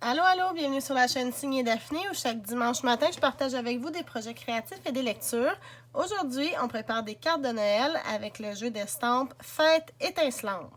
Allô, allô, bienvenue sur la chaîne Signée Daphné où chaque dimanche matin, je partage avec vous des projets créatifs et des lectures. Aujourd'hui, on prépare des cartes de Noël avec le jeu d'estampes Fête étincelante.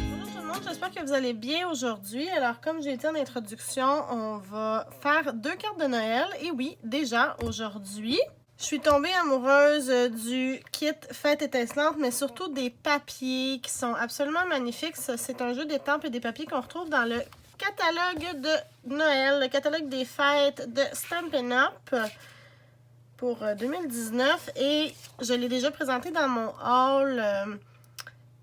Bonjour tout le monde, j'espère que vous allez bien aujourd'hui. Alors, comme j'ai dit en introduction, on va faire deux cartes de Noël. Et oui, déjà aujourd'hui, je suis tombée amoureuse du kit Fête étincelante, mais surtout des papiers qui sont absolument magnifiques. C'est un jeu d'étampes et des papiers qu'on retrouve dans le catalogue de Noël, le catalogue des fêtes de Stampin' Up pour 2019. Et je l'ai déjà présenté dans mon haul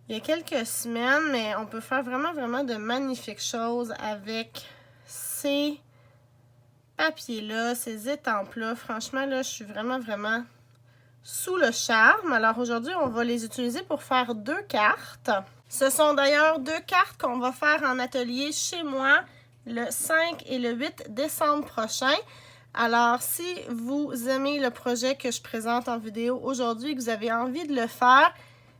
il y a quelques semaines, mais on peut faire vraiment de magnifiques choses avec ces papier-là, ces étampes-là. Franchement, là, je suis vraiment sous le charme. Alors aujourd'hui, on va les utiliser pour faire deux cartes. Ce sont d'ailleurs deux cartes qu'on va faire en atelier chez moi le 5 et le 8 décembre prochain. Alors, si vous aimez le projet que je présente en vidéo aujourd'hui et que vous avez envie de le faire,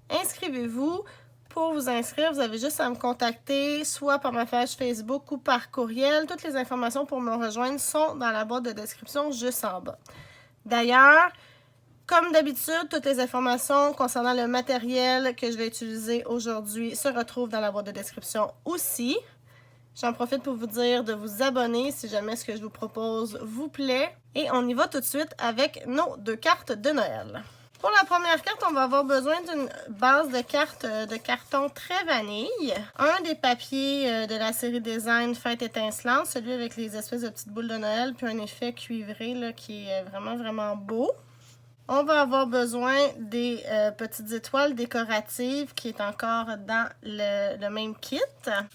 inscrivez-vous. Pour vous inscrire, vous avez juste à me contacter, soit par ma page Facebook ou par courriel. Toutes les informations pour me rejoindre sont dans la boîte de description juste en bas. D'ailleurs, comme d'habitude, toutes les informations concernant le matériel que je vais utiliser aujourd'hui se retrouvent dans la boîte de description aussi. J'en profite pour vous dire de vous abonner si jamais ce que je vous propose vous plaît. Et on y va tout de suite avec nos deux cartes de Noël. Pour la première carte, on va avoir besoin d'une base de cartes de carton très vanille. Un des papiers de la série Design Fête étincelante, celui avec les espèces de petites boules de Noël, puis un effet cuivré là, qui est vraiment beau. On va avoir besoin des petites étoiles décoratives qui est encore dans le même kit.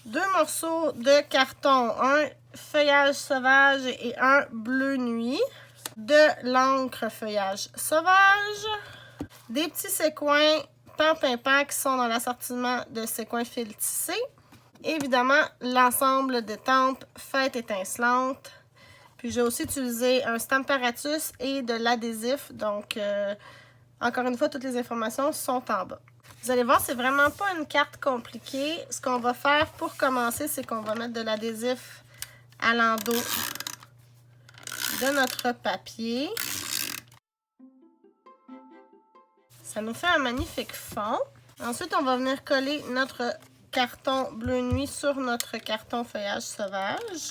Deux morceaux de carton, un feuillage sauvage et un bleu nuit. De l'encre feuillage sauvage. Des petits séquins Pampin qui sont dans l'assortiment de séquins fil tissé. Évidemment, l'ensemble d'étampes Fête étincelante. Puis j'ai aussi utilisé un Stamparatus et de l'adhésif. Donc, encore une fois, toutes les informations sont en bas. Vous allez voir, c'est vraiment pas une carte compliquée. Ce qu'on va faire pour commencer, c'est qu'on va mettre de l'adhésif à l'endos de notre papier. Ça nous fait un magnifique fond. Ensuite, on va venir coller notre carton bleu nuit sur notre carton feuillage sauvage.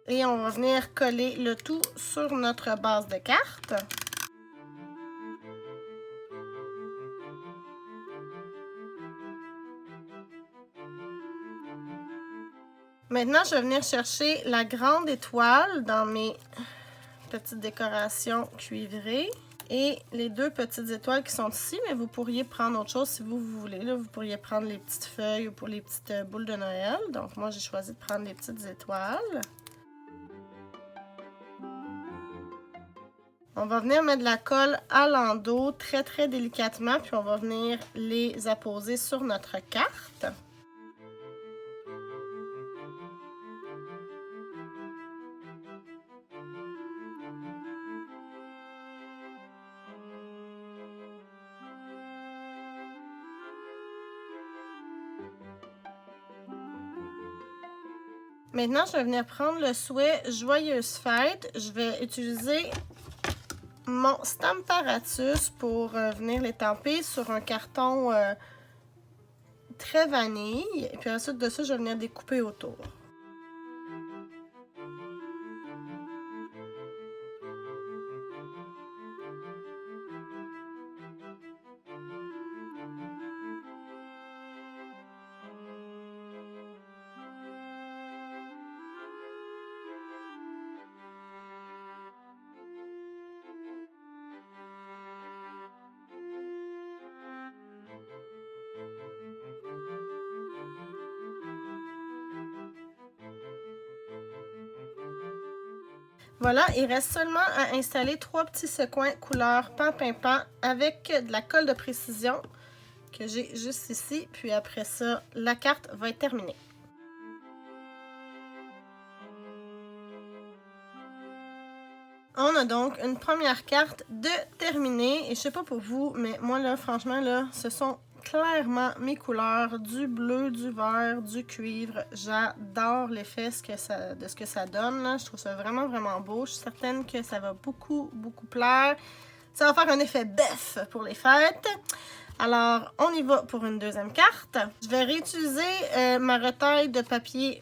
Et on va venir coller le tout sur notre base de carte. Maintenant, je vais venir chercher la grande étoile dans mes petites décorations cuivrées. Et les deux petites étoiles qui sont ici, mais vous pourriez prendre autre chose si vous voulez. Là, vous pourriez prendre les petites feuilles ou pour les petites boules de Noël. Donc moi, j'ai choisi de prendre les petites étoiles. On va venir mettre de la colle à l'endos très délicatement, puis on va venir les apposer sur notre carte. Maintenant, je vais venir prendre le souhait Joyeuse Fête. Je vais utiliser mon Stamparatus pour venir l'étamper sur un carton très vanille. Et puis ensuite de ça, je vais venir découper autour. Voilà, il reste seulement à installer trois petits séquins couleur Pampin avec de la colle de précision que j'ai juste ici. Puis après ça, la carte va être terminée. On a donc une première carte de terminée. Et je sais pas pour vous, mais moi là, franchement, là, ce sont clairement mes couleurs. Du bleu, du vert, du cuivre. J'adore l'effet de ce que ça donne. Là. Je trouve ça vraiment, vraiment beau. Je suis certaine que ça va beaucoup, beaucoup plaire. Ça va faire un effet bœuf pour les fêtes. Alors, on y va pour une deuxième carte. Je vais réutiliser ma retaille de papier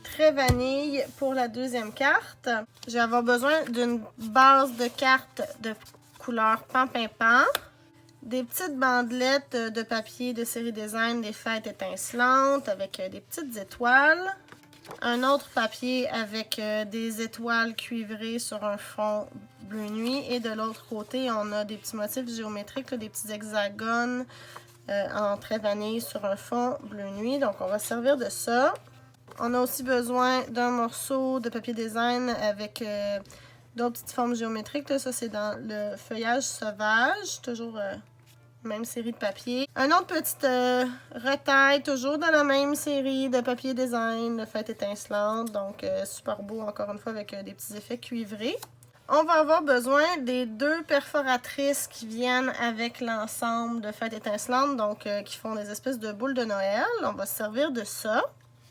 très vanille pour la deuxième carte. Je vais avoir besoin d'une base de cartes de couleur pan-pin-pan, des petites bandelettes de papier de série design des fêtes étincelantes avec des petites étoiles, un autre papier avec des étoiles cuivrées sur un fond bleu nuit et de l'autre côté on a des petits motifs géométriques, là, des petits hexagones en très vanille sur un fond bleu nuit. Donc on va se servir de ça. On a aussi besoin d'un morceau de papier design avec d'autres petites formes géométriques. Là. Ça, c'est dans le feuillage sauvage, toujours même série de papier. Un autre petite retaille, toujours dans la même série de papier design, de fête étincelante. Donc, super beau, encore une fois, avec des petits effets cuivrés. On va avoir besoin des deux perforatrices qui viennent avec l'ensemble de fête étincelante, donc qui font des espèces de boules de Noël. On va se servir de ça.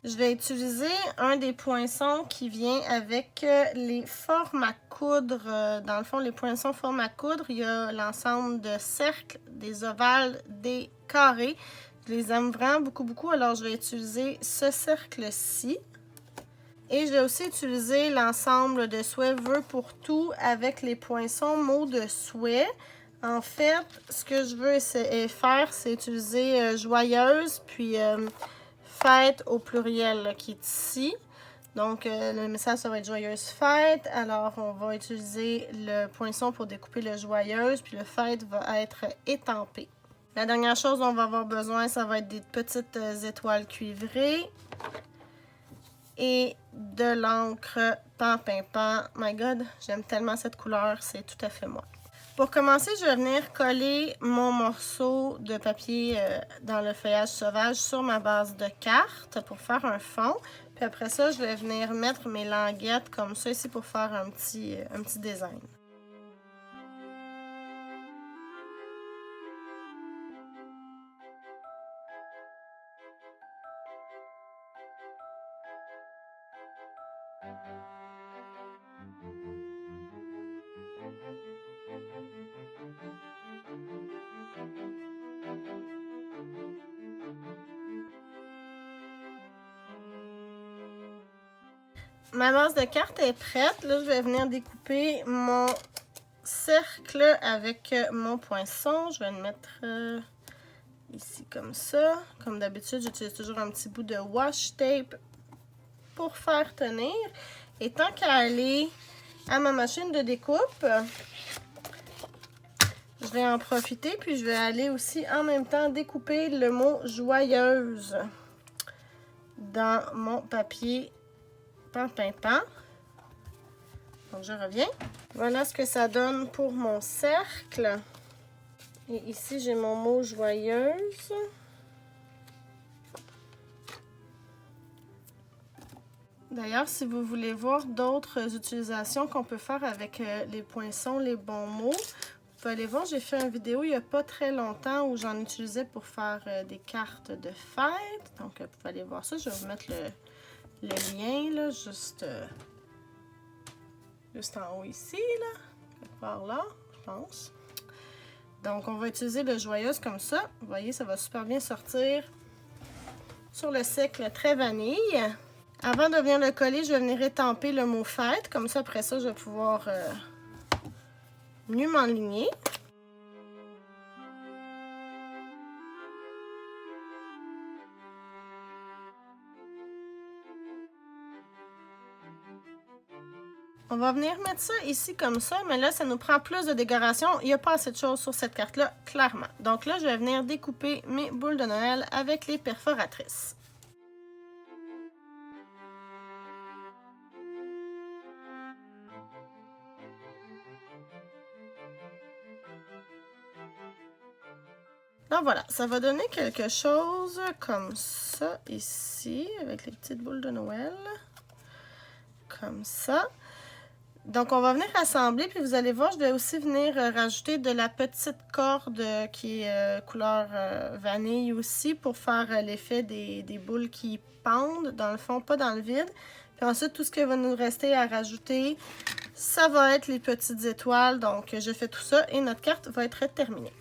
Je vais utiliser un des poinçons qui vient avec les formes à coudre. Dans le fond, les poinçons formes à coudre, il y a l'ensemble de cercles, des ovales, des carrés. Je les aime vraiment beaucoup, beaucoup. Alors, je vais utiliser ce cercle-ci. Et je vais aussi utiliser l'ensemble de souhait vœux pour tout avec les poinçons mots de souhait. En fait, ce que je veux faire, c'est utiliser joyeuse, puis fête au pluriel là, qui est ici. Donc, le message, ça va être joyeuse fête. Alors, on va utiliser le poinçon pour découper le joyeuse, puis le fête va être étampé. La dernière chose dont on va avoir besoin, ça va être des petites étoiles cuivrées et de l'encre pan-pin-pan. My God, j'aime tellement cette couleur, c'est tout à fait moi. Pour commencer, je vais venir coller mon morceau de papier dans le feuillage sauvage sur ma base de carte pour faire un fond. Puis après ça, je vais venir mettre mes languettes comme ça ici pour faire un petit design. Ma base de carte est prête. Là, je vais venir découper mon cercle avec mon poinçon. Je vais le mettre ici comme ça. Comme d'habitude, j'utilise toujours un petit bout de washi tape pour faire tenir. Et tant qu'à aller à ma machine de découpe, je vais en profiter. Puis je vais aller aussi en même temps découper le mot joyeuse dans mon papier pan-pin-pan. Donc, je reviens. Voilà ce que ça donne pour mon cercle. Et ici, j'ai mon mot joyeuse. D'ailleurs, si vous voulez voir d'autres utilisations qu'on peut faire avec les poinçons, les bons mots, vous pouvez aller voir, j'ai fait une vidéo il n'y a pas très longtemps où j'en utilisais pour faire des cartes de fête. Donc, vous pouvez aller voir ça. Je vais vous mettre le lien, là, juste en haut ici, là, quelque part là, je pense. Donc, on va utiliser le joyeuse comme ça. Vous voyez, ça va super bien sortir sur le cercle très vanille. Avant de venir le coller, je vais venir étamper le mot fête. Comme ça, après ça, je vais pouvoir mieux m'enligner. On va venir mettre ça ici comme ça, mais là, ça nous prend plus de décoration. Il n'y a pas assez de choses sur cette carte-là, clairement. Donc là, je vais venir découper mes boules de Noël avec les perforatrices. Donc voilà, ça va donner quelque chose comme ça ici, avec les petites boules de Noël. Comme ça. Donc, on va venir assembler, puis vous allez voir, je vais aussi venir rajouter de la petite corde qui est couleur vanille aussi pour faire l'effet des boules qui pendent, dans le fond, pas dans le vide. Puis ensuite, tout ce qui va nous rester à rajouter, ça va être les petites étoiles. Donc, je fais tout ça et notre carte va être terminée.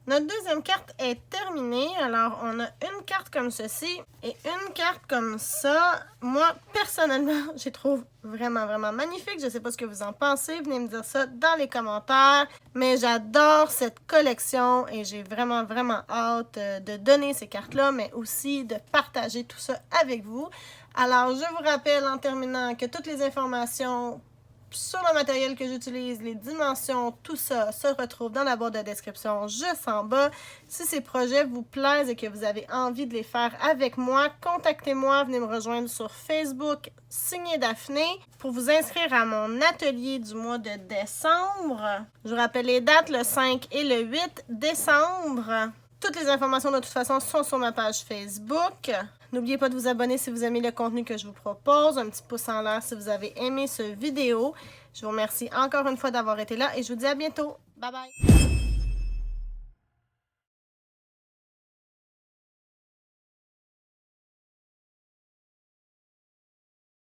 Notre deuxième carte est terminée. Alors, on a une carte comme ceci et une carte comme ça. Moi, personnellement, je les trouve vraiment, vraiment magnifiques. Je ne sais pas ce que vous en pensez. Venez me dire ça dans les commentaires. Mais j'adore cette collection et j'ai vraiment, vraiment hâte de donner ces cartes-là, mais aussi de partager tout ça avec vous. Alors, je vous rappelle en terminant que toutes les informations sur le matériel que j'utilise, les dimensions, tout ça se retrouve dans la boîte de description juste en bas. Si ces projets vous plaisent et que vous avez envie de les faire avec moi, contactez-moi, venez me rejoindre sur Facebook, Signé Daphné, pour vous inscrire à mon atelier du mois de décembre. Je vous rappelle les dates, le 5 et le 8 décembre. Toutes les informations de toute façon sont sur ma page Facebook. N'oubliez pas de vous abonner si vous aimez le contenu que je vous propose. Un petit pouce en l'air si vous avez aimé cette vidéo. Je vous remercie encore une fois d'avoir été là et je vous dis à bientôt. Bye bye!